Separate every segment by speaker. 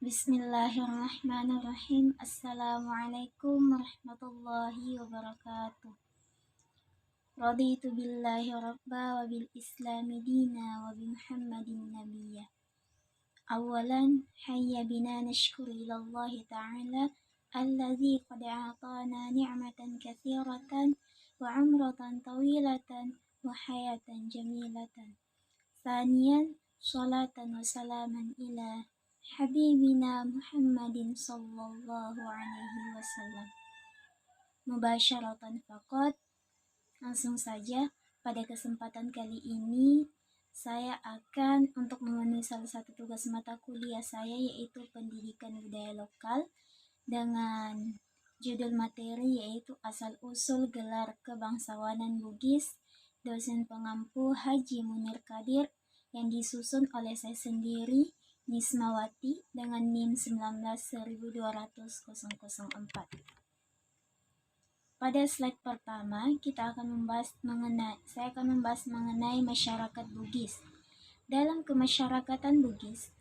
Speaker 1: Bismillahirrahmanirrahim. Assalamualaikum warahmatullahi wabarakatuh. Raditu billahi rabba wa bil islami dina wa bi Muhammadin nabiyya. Awalan hayya bina nashkuru ilallahi ta'ala alladzi qad a'tana ni'matan katsiratan wa umratan tawilatan wa hayatan jamilatan. Thaniyan salatan wa salaman ila Habibina Muhammadin sallallahu alaihi wasallam. Mubasyaratan faqat, langsung saja pada kesempatan kali ini saya akan untuk memenuhi salah satu tugas mata kuliah saya, yaitu pendidikan budaya lokal, dengan judul materi yaitu asal-usul gelar kebangsawanan Bugis, dosen pengampu Haji Munir Kadir, yang disusun oleh saya sendiri, Nismawati, dengan NIM 19.12004. Pada slide pertama saya akan membahas mengenai masyarakat Bugis. Dalam kemasyarakatan Bugis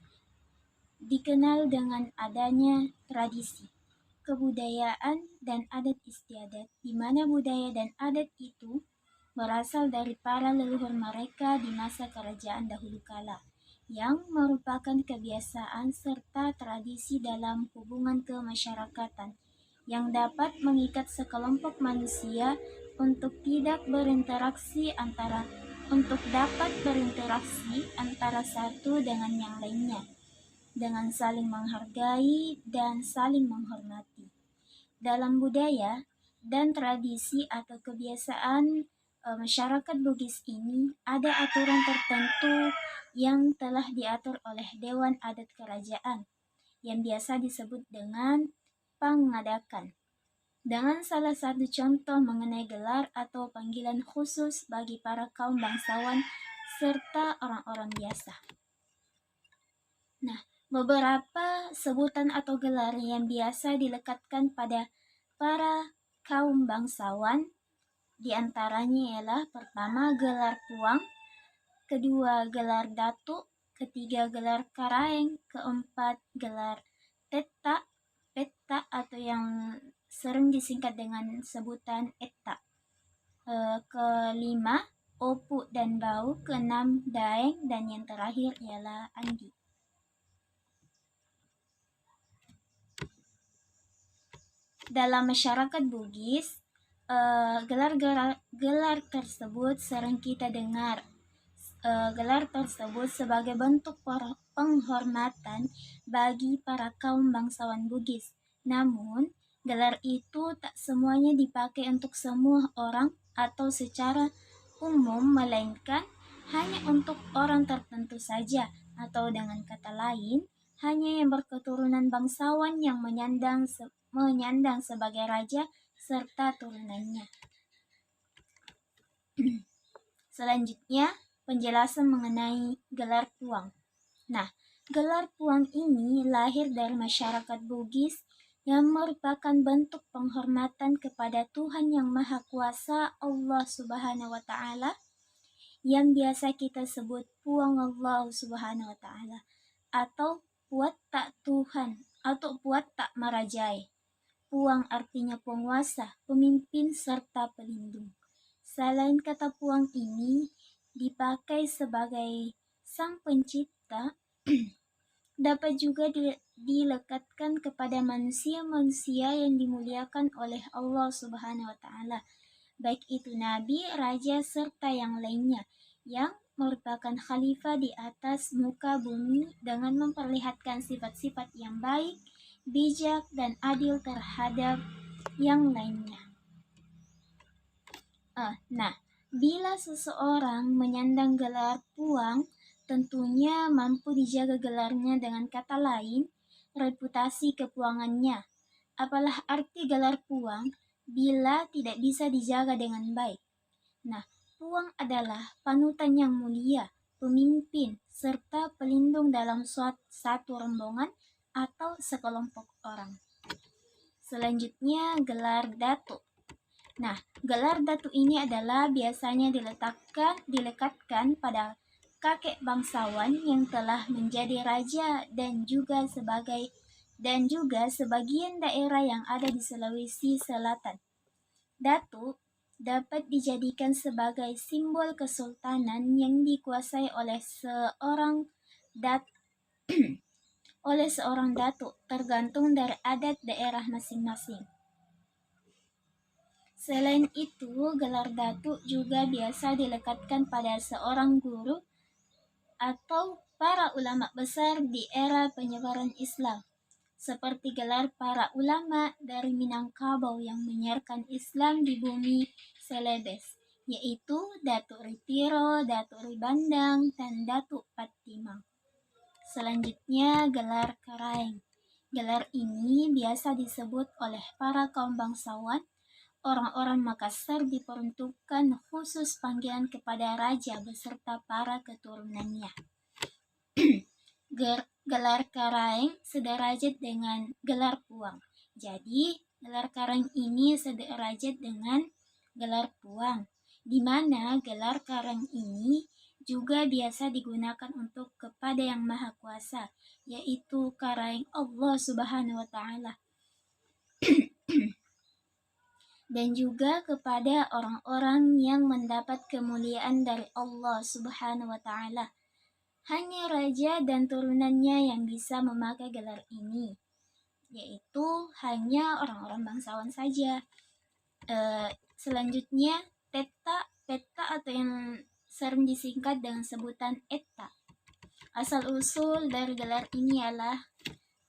Speaker 1: dikenal dengan adanya tradisi, kebudayaan, dan adat istiadat, di mana budaya dan adat itu berasal dari para leluhur mereka di masa kerajaan dahulu kala, yang merupakan kebiasaan serta tradisi dalam hubungan kemasyarakatan yang dapat mengikat sekelompok manusia untuk dapat berinteraksi antara satu dengan yang lainnya, dengan saling menghargai dan saling menghormati. Dalam budaya dan tradisi atau kebiasaan masyarakat Bugis ini ada aturan tertentu yang telah diatur oleh Dewan Adat Kerajaan, yang biasa disebut dengan pangadakan, dengan salah satu contoh mengenai gelar atau panggilan khusus bagi para kaum bangsawan serta orang-orang biasa. Nah, beberapa sebutan atau gelar yang biasa dilekatkan pada para kaum bangsawan diantaranya ialah: pertama, gelar puang; kedua, gelar datuk; ketiga, gelar karaeng; keempat, gelar teta, peta atau yang sering disingkat dengan sebutan etta; kelima, opu dan bau; keenam, daeng; dan yang terakhir ialah andi. Dalam masyarakat Bugis, gelar tersebut sering kita dengar. Gelar tersebut sebagai bentuk penghormatan bagi para kaum bangsawan Bugis. Namun, gelar itu tak semuanya dipakai untuk semua orang atau secara umum, melainkan hanya untuk orang tertentu saja, atau dengan kata lain, hanya yang berketurunan bangsawan yang menyandang sebagai raja serta turunannya. Selanjutnya, penjelasan mengenai gelar puang. Nah, gelar puang ini lahir dari masyarakat Bugis yang merupakan bentuk penghormatan kepada Tuhan Yang Maha Kuasa, Allah Subhanahu wa Ta'ala, yang biasa kita sebut Puang Allah Subhanahu wa Ta'ala, atau Puat Tak Tuhan, atau Puat Tak Marajai. Puang artinya penguasa, pemimpin, serta pelindung. Selain kata puang ini dipakai sebagai sang pencipta, dapat juga dilekatkan kepada manusia-manusia yang dimuliakan oleh Allah Subhanahu wa Ta'ala, baik itu nabi, raja, serta yang lainnya, yang merupakan khalifah di atas muka bumi dengan memperlihatkan sifat-sifat yang baik, bijak, dan adil terhadap yang lainnya. Nah, bila seseorang menyandang gelar puang, tentunya mampu dijaga gelarnya, dengan kata lain, reputasi kepuangannya. Apalah arti gelar puang bila tidak bisa dijaga dengan baik? Nah, puang adalah panutan yang mulia, pemimpin, serta pelindung dalam satu rombongan atau sekelompok orang. Selanjutnya, gelar datuk. Nah, gelar datuk ini adalah biasanya dilekatkan pada kakek bangsawan yang telah menjadi raja dan juga sebagian daerah yang ada di Sulawesi Selatan. Datuk dapat dijadikan sebagai simbol kesultanan yang dikuasai oleh seorang datuk, tergantung dari adat daerah masing-masing. Selain itu, gelar datuk juga biasa dilekatkan pada seorang guru atau para ulama besar di era penyebaran Islam, seperti gelar para ulama dari Minangkabau yang menyiarkan Islam di bumi Celebes, yaitu Datuk Ritiro, Datuk Ribandang, dan Datuk Patimang. Selanjutnya, gelar Karaeng. Gelar ini biasa disebut oleh para kaum bangsawan. Orang-orang Makassar diperuntukkan khusus panggilan kepada raja beserta para keturunannya. Gelar Karaeng sederajat dengan gelar Puang. Jadi, gelar Karaeng ini sederajat dengan gelar Puang, di mana gelar Karaeng ini juga biasa digunakan untuk kepada Yang Maha Kuasa, yaitu Karaeng Allah Subhanahu wa Ta'ala. Dan juga kepada orang-orang yang mendapat kemuliaan dari Allah Subhanahu wa Ta'ala. Hanya raja dan turunannya yang bisa memakai gelar ini, yaitu hanya orang-orang bangsawan saja. Selanjutnya, peta atau yang sering disingkat dengan sebutan etta. Asal-usul dari gelar ini adalah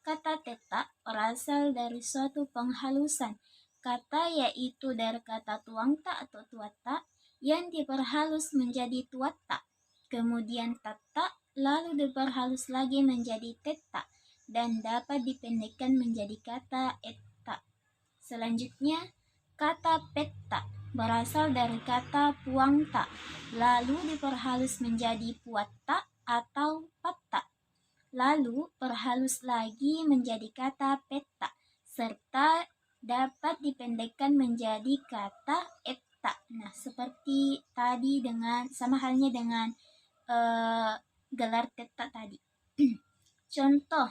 Speaker 1: kata teta berasal dari suatu penghalusan kata, yaitu dari kata tuangta atau tuata yang diperhalus menjadi tuata, kemudian tata, lalu diperhalus lagi menjadi teta, dan dapat dipendekkan menjadi kata etta. Selanjutnya, kata peta berasal dari kata puangta, lalu diperhalus menjadi puata atau patta, lalu perhalus lagi menjadi kata peta, serta dapat dipendekkan menjadi kata etta. Nah, seperti tadi sama halnya dengan gelar teta tadi. Contoh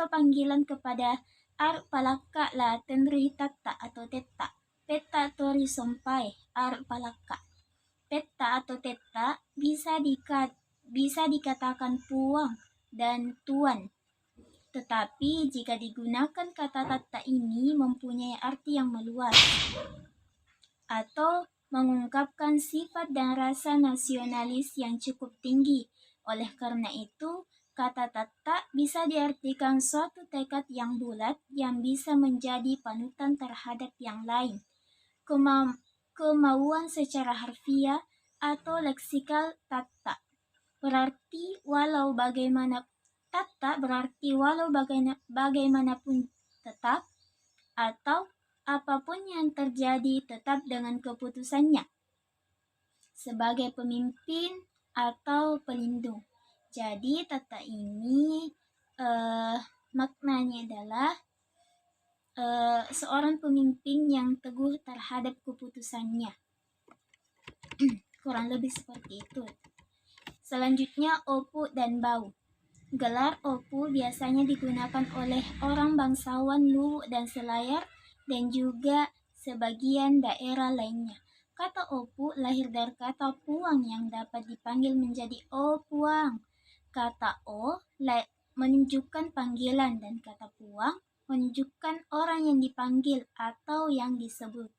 Speaker 1: panggilan kepada ar palaka la tenri tata atau teta. Peta tori sompai ar palaka. Peta atau teta bisa dikatakan puang dan tuan. Tetapi jika digunakan kata tata ini mempunyai arti yang meluas atau mengungkapkan sifat dan rasa nasionalis yang cukup tinggi. Oleh karena itu, kata tata bisa diartikan suatu tekad yang bulat yang bisa menjadi panutan terhadap yang lain. Kemauan secara harfiah atau leksikal tata berarti walau bagaimanapun tetap, atau apapun yang terjadi tetap dengan keputusannya, sebagai pemimpin atau pelindung. Jadi tata ini maknanya adalah seorang pemimpin yang teguh terhadap keputusannya. Kurang lebih seperti itu. Selanjutnya, opu dan bau. Gelar opu biasanya digunakan oleh orang bangsawan Luwu dan Selayar dan juga sebagian daerah lainnya. Kata opu lahir dari kata puang yang dapat dipanggil menjadi o puang. Kata o menunjukkan panggilan dan kata puang menunjukkan orang yang dipanggil atau yang disebut.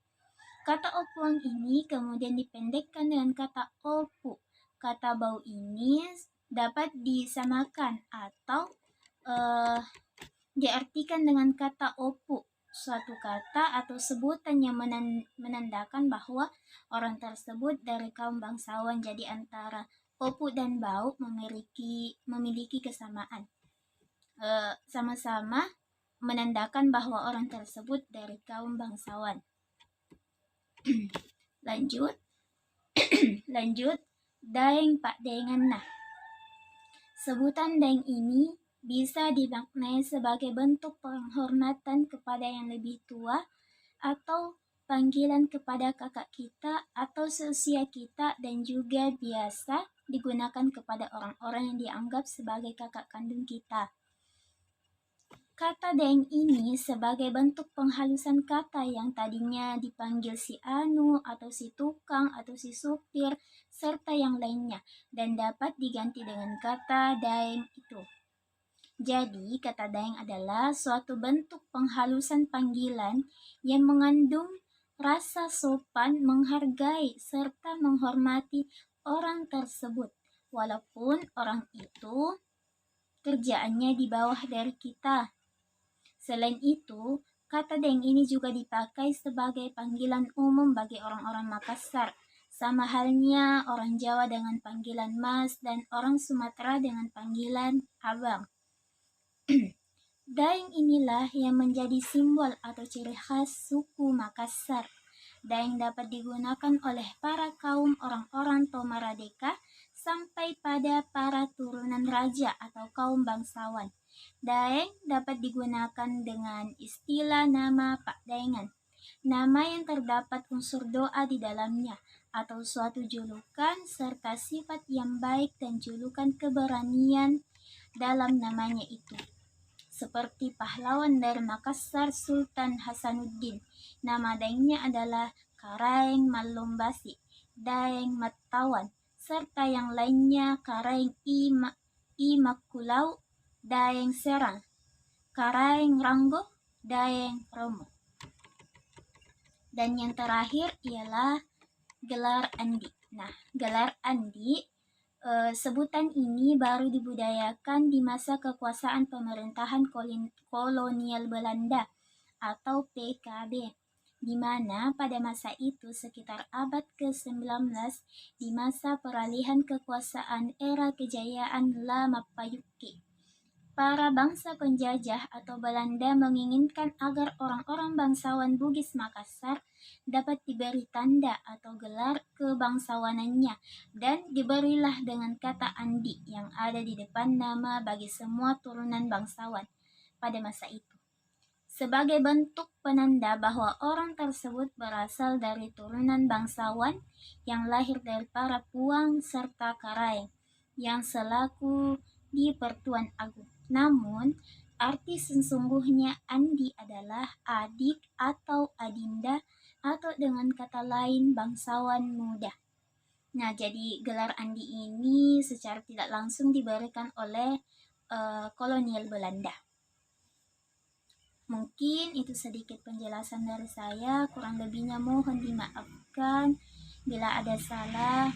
Speaker 1: Kata opuang ini kemudian dipendekkan dengan kata opu. Kata bau ini dapat disamakan atau diartikan dengan kata opu, suatu kata atau sebutan yang menandakan bahwa orang tersebut dari kaum bangsawan. Jadi antara opu dan bau memiliki kesamaan, sama-sama menandakan bahwa orang tersebut dari kaum bangsawan. Lanjut, daeng pak dengan nah. Sebutan daeng ini bisa dimaknai sebagai bentuk penghormatan kepada yang lebih tua atau panggilan kepada kakak kita atau seusia kita, dan juga biasa digunakan kepada orang-orang yang dianggap sebagai kakak kandung kita. Kata deng ini sebagai bentuk penghalusan kata yang tadinya dipanggil si anu atau si tukang atau si supir serta yang lainnya dan dapat diganti dengan kata daeng itu. Jadi, kata daeng adalah suatu bentuk penghalusan panggilan yang mengandung rasa sopan, menghargai, serta menghormati orang tersebut, walaupun orang itu kerjaannya di bawah dari kita. Selain itu, kata deng ini juga dipakai sebagai panggilan umum bagi orang-orang Makassar, sama halnya orang Jawa dengan panggilan Mas dan orang Sumatera dengan panggilan Abang. Daeng inilah yang menjadi simbol atau ciri khas suku Makassar. Daeng dapat digunakan oleh para kaum orang-orang Tomaradeka sampai pada para turunan raja atau kaum bangsawan. Daeng dapat digunakan dengan istilah nama Pak Daengan, nama yang terdapat unsur doa di dalamnya, atau suatu julukan serta sifat yang baik dan julukan keberanian dalam namanya itu. Seperti pahlawan dari Makassar Sultan Hasanuddin, nama daengnya adalah Karaeng Mallombasi, Daeng Mattawan, serta yang lainnya Karaeng Imakulau, Daeng Serang, Karaeng Ranggo, Daeng Romo. Dan yang terakhir ialah gelar Andi. Nah, gelar Andi, sebutan ini baru dibudayakan di masa kekuasaan pemerintahan kolonial Belanda atau PKB, di mana pada masa itu sekitar abad ke-19 di masa peralihan kekuasaan era kejayaan La Mappayukki. Para bangsa penjajah atau Belanda menginginkan agar orang-orang bangsawan Bugis Makassar dapat diberi tanda atau gelar kebangsawanannya dan diberilah dengan kata Andi yang ada di depan nama bagi semua turunan bangsawan pada masa itu. Sebagai bentuk penanda bahwa orang tersebut berasal dari turunan bangsawan yang lahir dari para puang serta karaeng yang selaku di Pertuan Agung. Namun, arti sesungguhnya Andi adalah adik atau adinda atau dengan kata lain bangsawan muda. Nah, jadi gelar Andi ini secara tidak langsung diberikan oleh kolonial Belanda. Mungkin itu sedikit penjelasan dari saya, kurang lebihnya mohon dimaafkan bila ada salah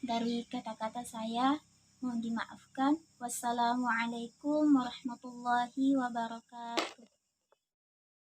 Speaker 1: dari kata-kata saya. Mohon dimaafkan. Wassalamualaikum warahmatullahi wabarakatuh.